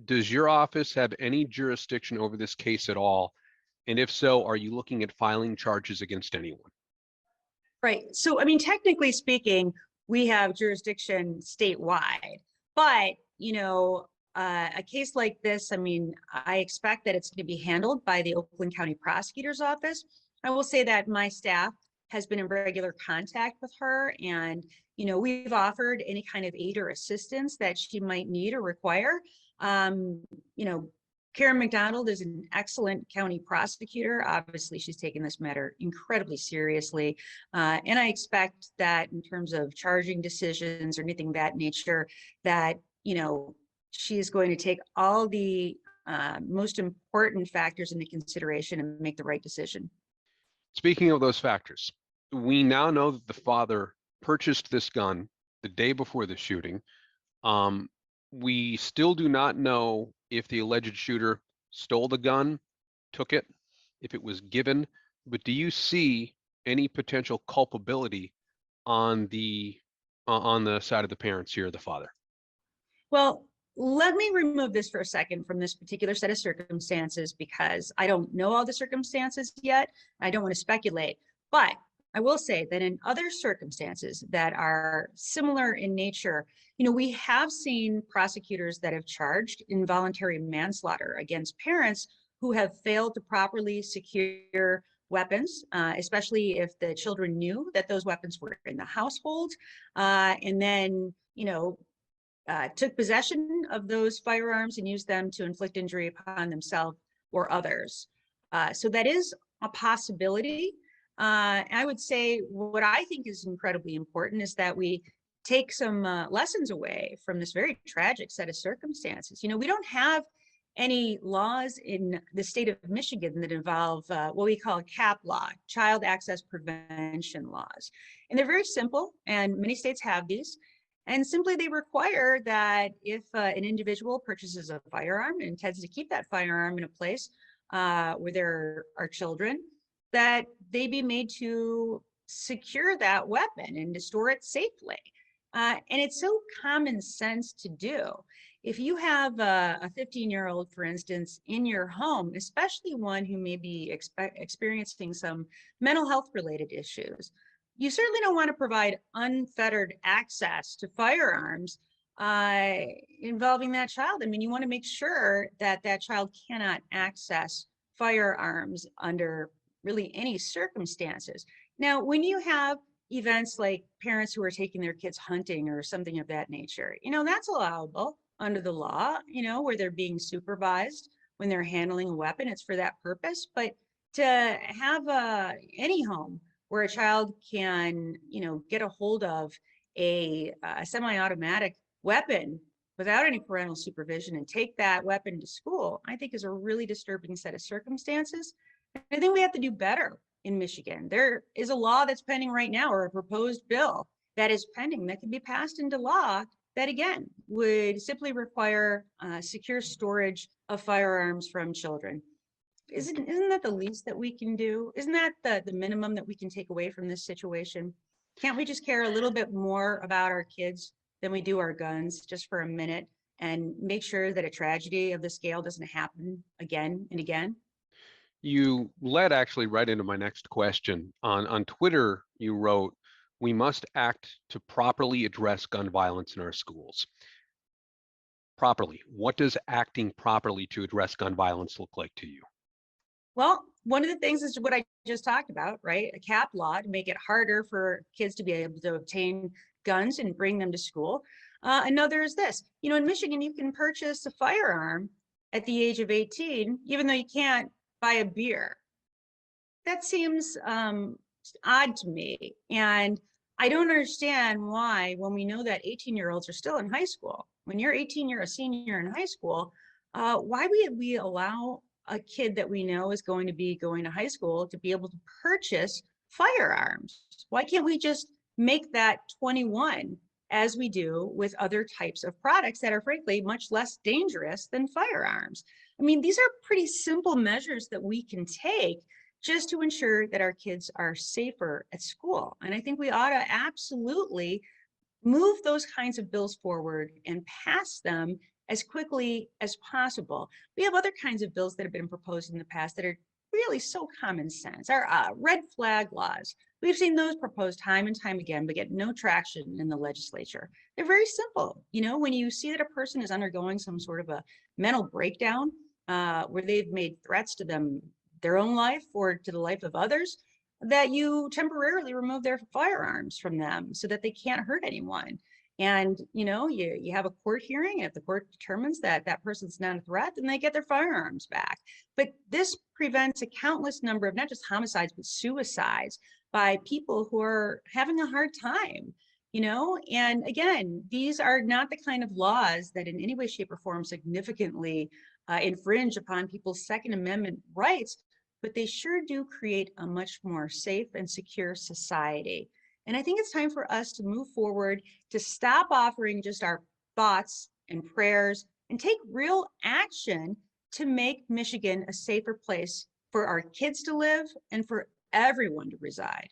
Does your office have any jurisdiction over this case at all? And if so, are you looking at filing charges against anyone? Right. So, I mean, technically speaking, we have jurisdiction statewide, but, a case like this, I mean, I expect that it's going to be handled by the Oakland County Prosecutor's Office. I will say that my staff has been in regular contact with her, and, we've offered any kind of aid or assistance that she might need or require. Um, you know, Karen McDonald is an excellent county prosecutor. Obviously, she's taken this matter incredibly seriously. And I expect that in terms of charging decisions or anything of that nature, that, she's going to take all the most important factors into consideration and make the right decision. Speaking of those factors, we now know that the father purchased this gun the day before the shooting. We still do not know if the alleged shooter stole the gun, took it, if it was given, but do you see any potential culpability on the side of the parents here, the father? Well, let me remove this for a second from this particular set of circumstances because I don't know all the circumstances yet. I don't want to speculate, but I will say that in other circumstances that are similar in nature, we have seen prosecutors that have charged involuntary manslaughter against parents who have failed to properly secure weapons, especially if the children knew that those weapons were in the household, and then, took possession of those firearms and used them to inflict injury upon themselves or others. So that is a possibility. I would say what I think is incredibly important is that we take some lessons away from this very tragic set of circumstances. We don't have any laws in the state of Michigan that involve what we call a CAP law, child access prevention laws. And they're very simple, and many states have these. And simply they require that if an individual purchases a firearm and intends to keep that firearm in a place where there are children, that they be made to secure that weapon and to store it safely. And it's so common sense to do. If you have a 15-year-old, for instance, in your home, especially one who may be experiencing some mental health related issues, you certainly don't want to provide unfettered access to firearms involving that child. I mean, you want to make sure that that child cannot access firearms under really any circumstances. Now, when you have events like parents who are taking their kids hunting or something of that nature, that's allowable under the law, where they're being supervised when they're handling a weapon. It's for that purpose. But to have any home where a child can, get a hold of a semi-automatic weapon without any parental supervision and take that weapon to school, I think is a really disturbing set of circumstances. I think we have to do better in Michigan. There is a law that's pending right now, or a proposed bill that is pending that can be passed into law that, again, would simply require secure storage of firearms from children. Isn't that the least that we can do? Isn't that the minimum that we can take away from this situation? Can't we just care a little bit more about our kids than we do our guns, just for a minute, and make sure that a tragedy of this scale doesn't happen again and again? You led actually right into my next question. On Twitter, you wrote, "We must act to properly address gun violence in our schools." Properly. What does acting properly to address gun violence look like to you? Well, one of the things is what I just talked about, right? A CAP law to make it harder for kids to be able to obtain guns and bring them to school. Another is this, in Michigan, you can purchase a firearm at the age of 18, even though you can't buy a beer. That seems odd to me. And I don't understand why, when we know that 18-year-olds are still in high school, when you're 18, you're a senior in high school, why would we allow a kid that we know is going to be going to high school to be able to purchase firearms? Why can't we just make that 21, as we do with other types of products that are frankly much less dangerous than firearms? I mean, these are pretty simple measures that we can take just to ensure that our kids are safer at school. And I think we ought to absolutely move those kinds of bills forward and pass them as quickly as possible. We have other kinds of bills that have been proposed in the past that are really so common sense. Our red flag laws. We've seen those proposed time and time again, but get no traction in the legislature. They're very simple. You know, when you see that a person is undergoing some sort of a mental breakdown, where they've made threats to their own life or to the life of others, that you temporarily remove their firearms from them so that they can't hurt anyone. And you know, you have a court hearing. If the court determines that that person's not a threat, then they get their firearms back. But this prevents a countless number of not just homicides but suicides by people who are having a hard time. You know, and again, these are not the kind of laws that in any way, shape, or form significantly infringe upon people's Second Amendment rights, but they sure do create a much more safe and secure society. And I think it's time for us to move forward, to stop offering just our thoughts and prayers and take real action to make Michigan a safer place for our kids to live and for everyone to reside.